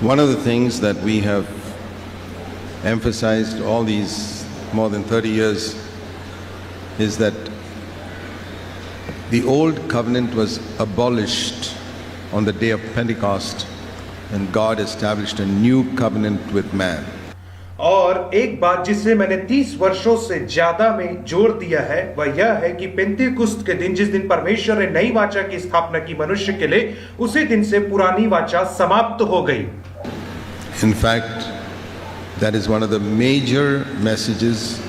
One of the things that we have emphasized all these more than 30 years is that the old covenant was abolished on the day of Pentecost, and God established a new covenant with man. और एक बात जिसे मैंने 30 वर्षों से ज्यादा में जोर दिया है वह यह है कि पेंतीकुस्त के दिन, जिस दिन परमेश्वर ने नई वाचा की स्थापना की मनुष्य के लिए, उसी दिन से पुरानी वाचा समाप्त हो गई। In fact, that is one of the major messages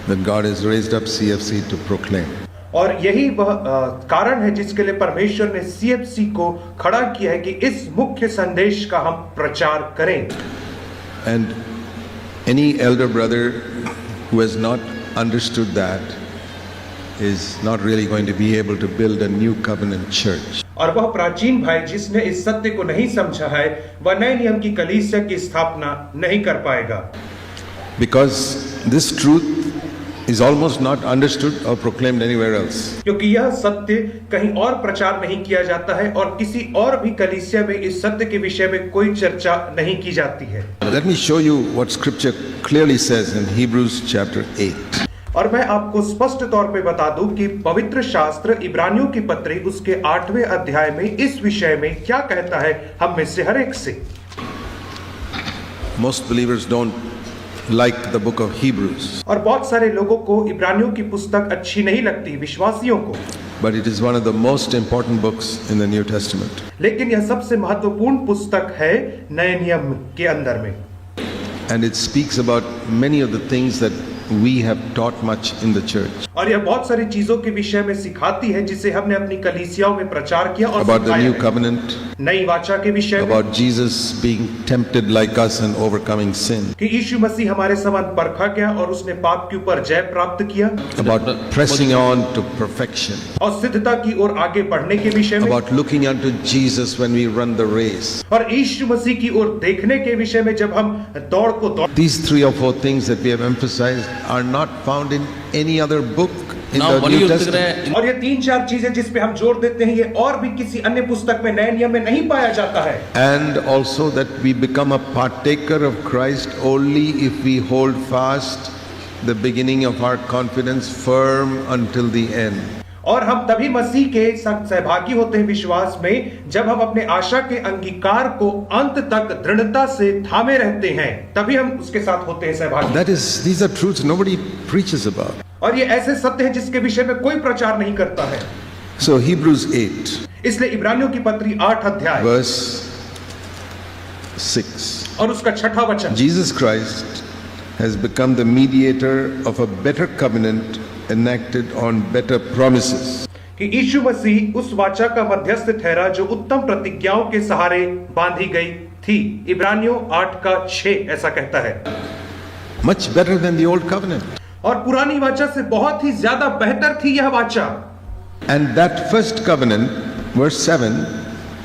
that God has raised up CFC to proclaim. और यही वह कारण है जिसके लिए परमेश्वर ने CFC को खड़ा किया है कि इस मुख्य संदेश का हम प्रचार करें। And any elder brother who has not understood that is not really going to be able to build a new covenant church. और वह प्राचीन भाई जिसने इस सत्य को नहीं समझा है, वह नए नियम की कलीसिया की स्थापना नहीं कर पाएगा। Because this truth is almost not understood or proclaimed anywhere else. क्योंकि यह सत्य कहीं और प्रचार नहीं किया जाता है और किसी और भी कलीसिया में इस सत्य के विषय में कोई चर्चा नहीं की जाती है। Let me show you what scripture clearly says in Hebrews chapter 8. और मैं आपको स्पष्ट तौर पे बता दूं कि पवित्र शास्त्र इब्रानियों की पत्री उसके 8वें अध्याय में इस विषय में क्या कहता है हम में से हर एक से। Most believers don't like the book of Hebrews. और बहुत सारे लोगों को इब्रानियों की पुस्तक अच्छी नहीं लगती, विश्वासियों को। But it is one of the most important books in the New Testament. लेकिन यह सबसे महत्वपूर्ण पुस्तक है नए नियम के अंदर में। And it speaks about many of the things that we have taught much in the church. और यह बहुत सारी चीजों के विषय में सिखाती है जिसे हमने अपनी कलीसियाओं में प्रचार किया और About the सिखाया new है। covenant. नई वाचा के विषय में, About Jesus being tempted like us and overcoming sin. कि यीशु मसीह हमारे समान परखा गया और उसने पाप के ऊपर जय प्राप्त किया। About pressing on to perfection. और सिद्धता की ओर आगे बढ़ने के विषय में। About looking unto Jesus when we run the race. और यीशु मसीह की ओर देखने के विषय में जब हम दौड़ को दौड़। These 3 or 4 things that we have emphasized are not found in any other book in the New Testament. और ये 3-4 चीजें जिस पे हम जोर देते हैं ये और भी किसी अन्य पुस्तक में, नए नियम में नहीं पाया जाता है। And also that we become a partaker of Christ only if we hold fast the beginning of our confidence firm until the end. और हम तभी मसीह के सहभागी होते हैं विश्वास में जब हम अपने आशा के अंगीकार को अंत तक दृढ़ता से थामे रहते हैं, तभी हम उसके साथ होते हैं सहभागी। These are truths nobody preaches about. और ये ऐसे सत्य हैं जिसके विषय में कोई प्रचार नहीं करता है। So Hebrews 8. इसलिए इब्रानियों की पत्री 8 अध्याय verse 6. और उसका 6वां वचन। Jesus Christ has become the mediator of a better covenant enacted on better promises. कि यीशु मसीह उस वाचा का मध्यस्थ ठहरा जो उत्तम प्रतिज्ञाओं के सहारे बांधी गई थी। इब्रानियों 8:6 ऐसा कहता है। Much better than the old covenant. और पुरानी वाचा से बहुत ही ज्यादा बेहतर थी यह वाचा। And that first covenant, verse 7,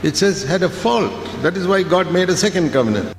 it says had a fault. That is why God made a second covenant.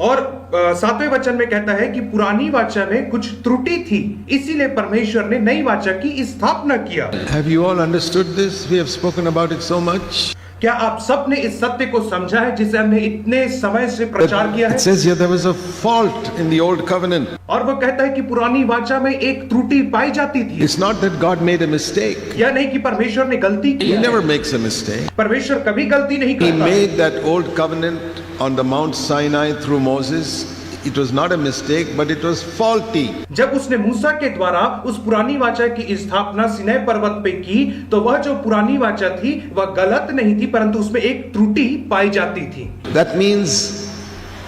और 7वें वचन में कहता है कि पुरानी वाचा में कुछ त्रुटि थी, इसीलिए परमेश्वर ने नई वाचा की स्थापना किया। Have you all understood this? We have spoken about it so much. क्या आप सब ने इस सत्य को समझा है जिसे हमने इतने समय से प्रचार किया है? It says here there was a fault in the old covenant. और वो कहता है कि पुरानी वाचा में एक त्रुटि पाई जाती थी। It's not that God made a mistake. यह नहीं कि परमेश्वर ने गलती की। He never makes a mistake. परमेश्वर कभी गलती नहीं He करता। made that old covenant on the Mount Sinai through Moses. It was not a mistake, but it was faulty. जब उसने मूसा के द्वारा उस पुरानी वाचा की स्थापना सिनै पर्वत पे की, तो वह जो पुरानी वाचा थी वह गलत नहीं थी, परंतु उसमें एक त्रुटि पाई जाती थी। That means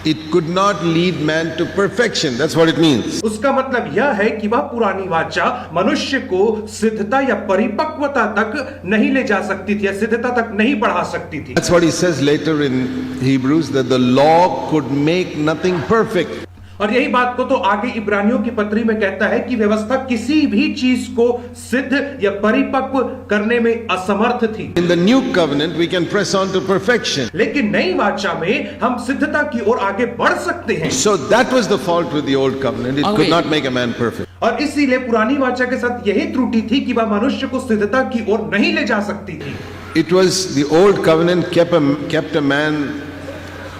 it could not lead man to perfection. That's what it means. उसका मतलब यह है कि वह पुरानी वाचा मनुष्य को सिद्धता या परिपक्वता तक नहीं ले जा सकती थी या सिद्धता तक नहीं बढ़ा सकती थी। That's what he says later in Hebrews, that the law could make nothing perfect. और यही बात को तो आगे इब्रानियों की पत्री में कहता है कि व्यवस्था किसी भी चीज को सिद्ध या परिपक्व करने में असमर्थ थी। In the new covenant we can press on to perfection. लेकिन नई वाचा में हम सिद्धता की ओर आगे बढ़ सकते हैं। So that was the fault with the old covenant. It could not make a man perfect. और इसीलिए पुरानी वाचा के साथ यही त्रुटि थी कि वह मनुष्य को सिद्धता की ओर नहीं ले जा सकती थी। It was the old covenant kept a man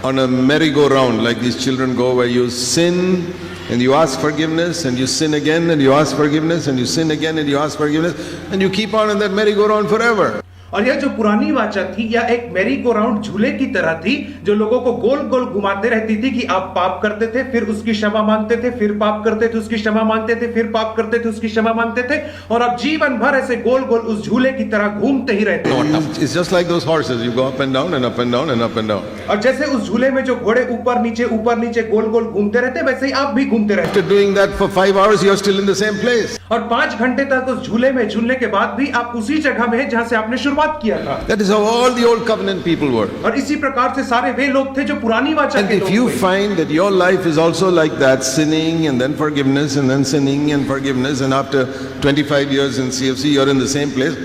on a merry-go-round like these children go, where you sin and you ask forgiveness and you sin again and you ask forgiveness and you sin again and you ask forgiveness and you keep on in that merry-go-round forever. और यह जो पुरानी वाचा थी यह एक merry go round झूले की तरह थी जो लोगों को गोल गोल घुमाते रहती थी कि आप पाप करते थे, फिर उसकी क्षमा मांगते थे, फिर पाप करते थे, उसकी क्षमा मांगते थे, फिर पाप करते थे, उसकी क्षमा मांगते थे, और आप जीवन भर ऐसे गोल गोल उस झूले की तरह घूमते ही रहते हैं। It's just like those horses. You go up and down and up and down and up and down. और जैसे उस झूले में जो घोड़े ऊपर नीचे गोल गोल घूमते रहते हैं, वैसे ही आप भी घूमते रहते After doing that for 5 hours, you're still in the same place. हैं। और 5 घंटे तक उस झूले में झूलने के बाद भी आप उसी जगह में हैं जहां से आपने शुरुआत किया था। That is how all the old covenant people were. और इसी प्रकार से सारे वे लोग थे जो पुरानी वाचा And के if लोग you थे। find that your life is also like that, sinning and then forgiveness and then sinning and forgiveness, and after 25 years in CFC you're in the same place,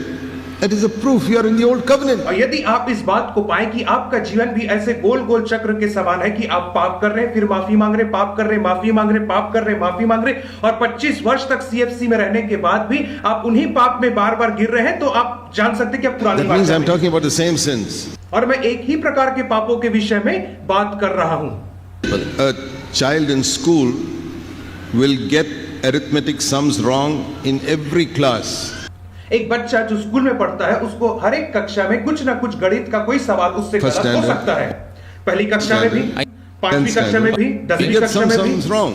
that is a proof you're in the old covenant. और यदि आप इस बात को पाए कि आपका जीवन भी ऐसे गोल गोल चक्र के समान है कि आप पाप कर रहे हैं, फिर माफी मांग रहे, पाप कर रहे, माफी मांग रहे, पाप कर रहे, माफी मांग रहे, और 25 वर्ष तक सीएफसी में रहने के बाद भी आप उन्हीं पाप में बार बार गिर रहे हैं, तो आप जान सकते हैं कि आप पुरानी That means वाचा I'm में। talking about the same sins. और मैं एक ही प्रकार के पापों के विषय में बात कर रहा हूं। A child in school will get arithmetic sums wrong in every class. एक बच्चा जो स्कूल में पढ़ता है उसको हर एक कक्षा में कुछ ना कुछ गणित का कोई सवाल उससे First गलत हो standard. सकता है। पहली कक्षा में भी, Standard. 5वीं कक्षा में भी, He 10वीं gets कक्षा some में भी, sums wrong.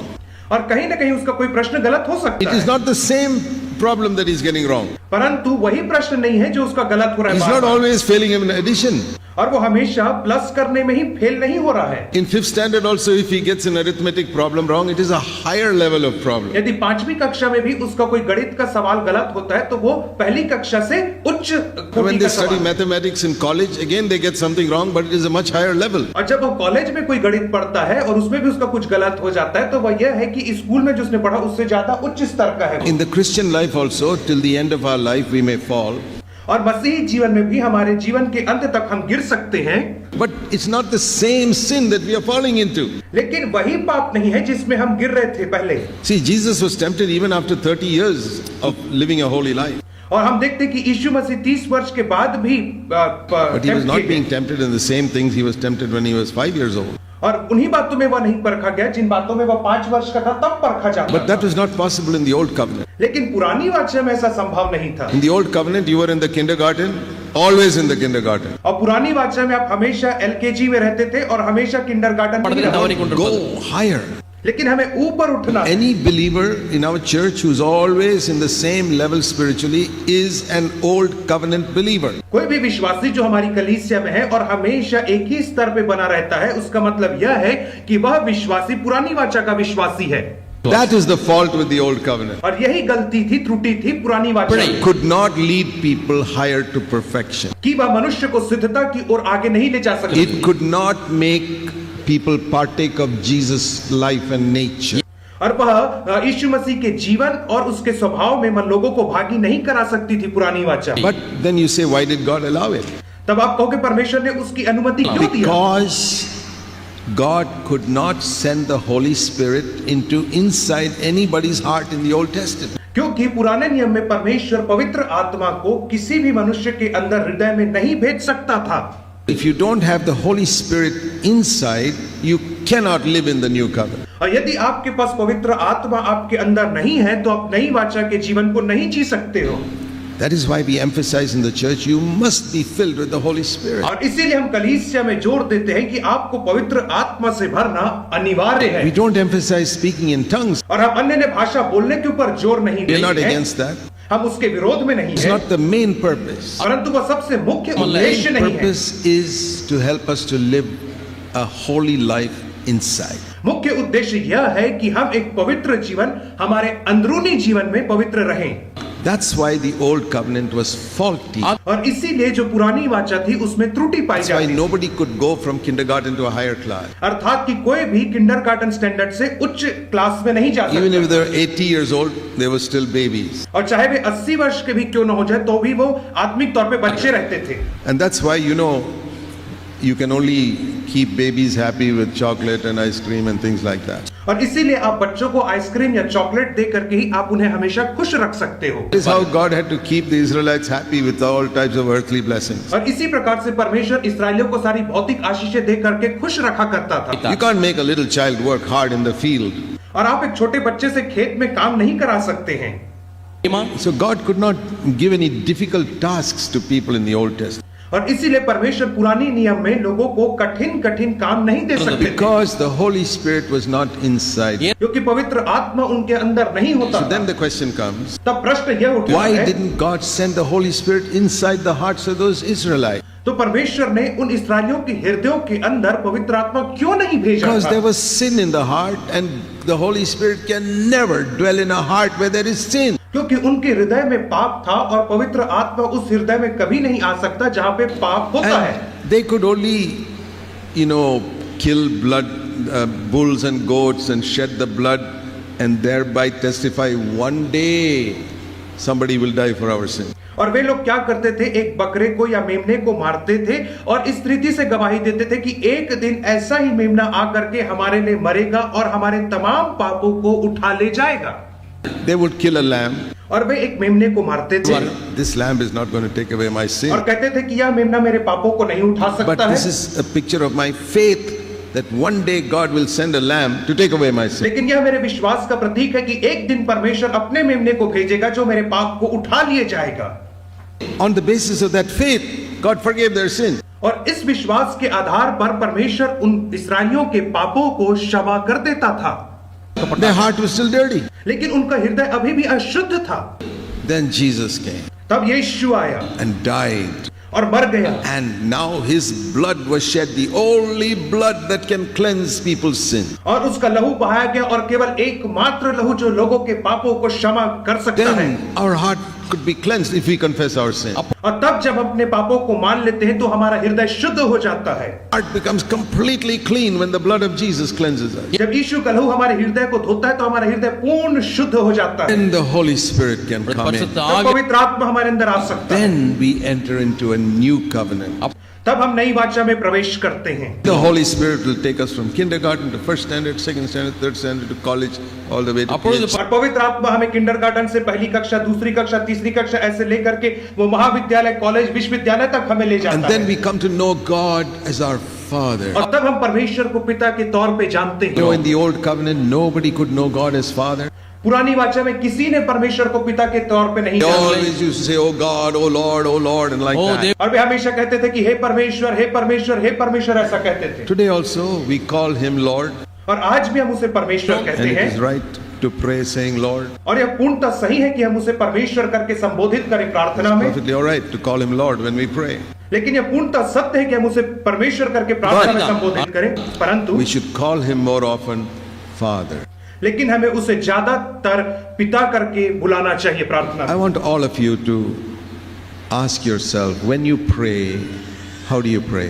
और कहीं ना कहीं उसका कोई प्रश्न गलत हो It सकता is है। not the same problem that he's getting wrong. परंतु वही प्रश्न नहीं है जो उसका गलत हो रहा है He's bar not bar. always failing in addition. और वो हमेशा प्लस करने में ही फेल नहीं हो रहा है। In 5th standard also, if he gets an arithmetic problem wrong, it is a higher level of problem. यदि 5वीं कक्षा में भी उसका कोई गणित का सवाल गलत होता है तो वो पहली कक्षा से उच्च And कोटि when का they study सवाल। mathematics in college, again they get something wrong, but it is a much higher level. और जब वो कॉलेज में कोई गणित पढ़ता है और उसमें भी उसका कुछ गलत हो जाता है तो वह यह है कि स्कूल में जो उसने पढ़ा उससे ज्यादा उच्च स्तर का है। In the Christian life also, till the end of our life, we may fall. और मसीही जीवन में भी हमारे जीवन के अंत तक हम गिर सकते हैं, But it's not the same sin that we are falling into. लेकिन वही पाप नहीं है जिसमें हम गिर रहे थे पहले। See, Jesus was tempted even after 30 years of living a holy life. और हम देखते हैं कि यीशु मसीह 30 वर्ष के बाद भी But he was tempt not किए being गए। tempted in the same things he was tempted when he was 5 years old. और उन्हीं बातों में वह नहीं परखा गया जिन बातों में वह 5 वर्ष का था तब परखा जाता But that था। was not possible in the old covenant. लेकिन पुरानी वाचा में ऐसा संभव नहीं था। In the old covenant, you were in the kindergarten, always in the kindergarten. और पुरानी वाचा में आप हमेशा एलकेजी में रहते थे और हमेशा किंडरगार्टन में ही रहे। Go higher. लेकिन हमें ऊपर उठना है। Any believer in our church who's always in the same level spiritually is an old covenant believer. कोई भी विश्वासी जो हमारी कलीसिया में है और हमेशा एक ही स्तर पे बना रहता है, उसका मतलब यह है कि वह विश्वासी पुरानी वाचा का विश्वासी है। That is the fault with the old covenant. और यही गलती थी, त्रुटि थी पुरानी वाचा में, Could not lead people higher to perfection. कि वह मनुष्य को सिद्धता की ओर आगे नहीं ले जा सकती। It could not make people partake of Jesus' life and nature. और वह यीशु मसीह के जीवन और उसके स्वभाव में मन लोगों को भागी नहीं करा सकती थी पुरानी वाचा। But then you say, why did God allow it? तब आप कहोगे परमेश्वर ने उसकी अनुमति क्यों दी? Because God could not send the Holy Spirit into inside anybody's heart in the Old Testament. क्योंकि पुराने नियम में परमेश्वर पवित्र आत्मा को किसी भी मनुष्य के अंदर हृदय में नहीं भेज सकता था। If you don't have the Holy Spirit inside, you cannot live in the new covenant. और यदि आपके पास पवित्र आत्मा आपके अंदर नहीं है तो आप नई वाचा के जीवन को नहीं जी सकते हो। That is why we emphasize in the church, you must be filled with the Holy Spirit. और इसीलिए हम कलीसिया में जोर देते हैं कि आपको पवित्र आत्मा से भरना अनिवार्य है। We don't emphasize speaking in tongues. और हम अन्य भाषा बोलने के ऊपर जोर नहीं We are not देते हैं। against that. हम उसके विरोध में नहीं It's है, not the main purpose. परंतु वह सबसे मुख्य The उद्देश्य main नहीं है। purpose is to help us to live a holy life inside. मुख्य उद्देश्य यह है कि हम एक पवित्र जीवन हमारे अंदरूनी जीवन में पवित्र रहें। That's why the old covenant was faulty. और इसीलिए जो पुरानी वाचा थी उसमें त्रुटि पाई That's why जाती। nobody could go from kindergarten to a higher class. अर्थात कि कोई भी किंडरगार्टन स्टैंडर्ड से उच्च क्लास में नहीं जा Even सकता। if they were 80 years old, they were still babies. और चाहे वे 80 वर्ष के भी क्यों न हो जाए तो भी वो आत्मिक तौर पे बच्चे रहते थे। And that's why, you can only keep babies happy with chocolate and ice cream and things like that. और इसीलिए आप बच्चों को आइसक्रीम या चॉकलेट दे करके ही आप उन्हें हमेशा खुश रख सकते हो। This is how God had to keep the Israelites happy with all types of earthly blessings. और इसी प्रकार से परमेश्वर इस्राएलियों को सारी भौतिक आशीषें दे करके खुश रखा करता था। You can't make a little child work hard in the field. और आप एक छोटे बच्चे से खेत में काम नहीं करा सकते हैं। So God could not give any difficult tasks to people in the Old Testament. और इसीलिए परमेश्वर पुरानी नियम में लोगों को कठिन कठिन काम नहीं दे सकते थे। Because the Holy Spirit was not inside. क्योंकि पवित्र आत्मा उनके अंदर नहीं होता So then था। the question comes, तब प्रश्न यह उठता why है, didn't God send the Holy Spirit inside the hearts of those Israelites? तो परमेश्वर ने उन इस्राएलियों के हृदयों के अंदर पवित्र आत्मा क्यों नहीं भेजा Because there था? was sin in the heart, and the Holy Spirit can never dwell in a heart where there is sin. क्योंकि उनके हृदय में पाप था और पवित्र आत्मा उस हृदय में कभी नहीं आ सकता जहाँ पे पाप होता है। And they could only, kill blood, bulls and goats and shed the blood and thereby testify one day somebody will die for our sin. और वे लोग क्या करते थे, एक बकरे को या मेमने को मारते थे और इस रीति से गवाही देते थे कि एक दिन ऐसा ही मेमना आकर के हमारे लिए मरेगा और हमारे तमाम पापों को उठा ले जाएगा। They would kill a lamb. और वे एक मेमने को मारते थे This lamb is not going to take away my sin. और कहते थे कि यह मेमना मेरे पापों को नहीं उठा But सकता this है, is a picture of my faith that one day God will send a lamb to take away my sin. लेकिन यह मेरे विश्वास का प्रतीक है कि एक दिन परमेश्वर अपने मेमने को भेजेगा जो मेरे पाप को उठा लिए जाएगा। On the basis of that faith, God forgave their sin. और इस विश्वास के आधार पर परमेश्वर उन इस्राएलियों के पापों को क्षमा कर देता था। Their heart was still dirty. लेकिन उनका हृदय अभी भी अशुद्ध था। Then Jesus came तब यीशु आया and died. और मर गया And now his blood was shed, the only blood that can cleanse people's sin. और उसका लहू बहाया गया और केवल एकमात्र लहू जो लोगों के पापों को क्षमा कर सकता है। Then our heart could be cleansed if we confess our sin. और तब जब हम अपने पापों को मान लेते हैं तो हमारा हृदय शुद्ध हो जाता है। Heart becomes completely clean when the blood of Jesus cleanses us. जब यीशु का लहू हमारे हृदय को धोता है तो हमारा हृदय पूर्ण शुद्ध हो जाता है। Then the Holy Spirit can come in. तब पवित्र आत्मा हमारे अंदर आ सकता है। Then we enter into a new covenant. तब हम नई वाचा में प्रवेश करते हैं। The Holy Spirit will take us from kindergarten to first standard, second standard, third standard to college, all the way to PhD. और पवित्र आत्मा हमें किंडरगार्टन से पहली कक्षा, दूसरी कक्षा, तीसरी कक्षा ऐसे लेकर के वो महाविद्यालय, कॉलेज, विश्वविद्यालय तक हमें ले And जाता then है। we come to know God as our Father. और तब हम परमेश्वर को पिता के तौर पे जानते You know, हैं। in the old covenant, nobody could know God as Father. पुरानी वाचा में किसी ने परमेश्वर को पिता के तौर पे नहीं They जाना। always used to say, "Oh God, oh Lord," and like that. और वे हमेशा कहते थे कि हे परमेश्वर, हे परमेश्वर, हे परमेश्वर ऐसा कहते थे। Today also, we call Him Lord, और आज भी हम उसे परमेश्वर and कहते it is हैं। right to pray saying Lord. और यह पूर्णतः सही है कि हम उसे परमेश्वर करके संबोधित करें प्रार्थना में। Perfectly all right to call Him Lord when we pray. लेकिन यह पूर्णतः सत्य है कि हम उसे परमेश्वर करके प्रार्थना में संबोधित करें, परंतु We should call Him more often Father. लेकिन हमें उसे ज्यादातर पिता करके बुलाना चाहिए प्रार्थना I में। want all of you to ask yourself, when you pray, how do you pray?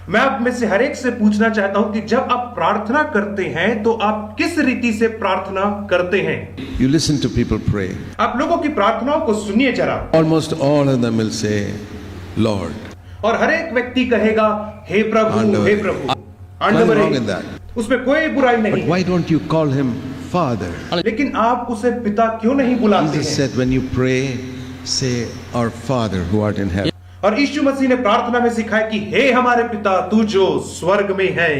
मैं आप में से हर एक से पूछना चाहता हूं कि जब आप प्रार्थना करते हैं तो आप किस रीति से प्रार्थना करते हैं? You listen to people pray. आप लोगों की प्रार्थनाओं को सुनिए जरा। Almost all of them will say, Lord. और हर एक व्यक्ति कहेगा हे प्रभु, आंडवरे। हे प्रभु। Nothing आंडवरे। wrong in that. उसमें कोई बुराई But नहीं। why don't you call Him Father? लेकिन आप उसे पिता क्यों नहीं बुलाते Jesus हैं? said, when you pray, say, Our Father who art in heaven. और यीशु मसीह ने प्रार्थना में सिखाया कि हे हमारे पिता तू जो स्वर्ग में है।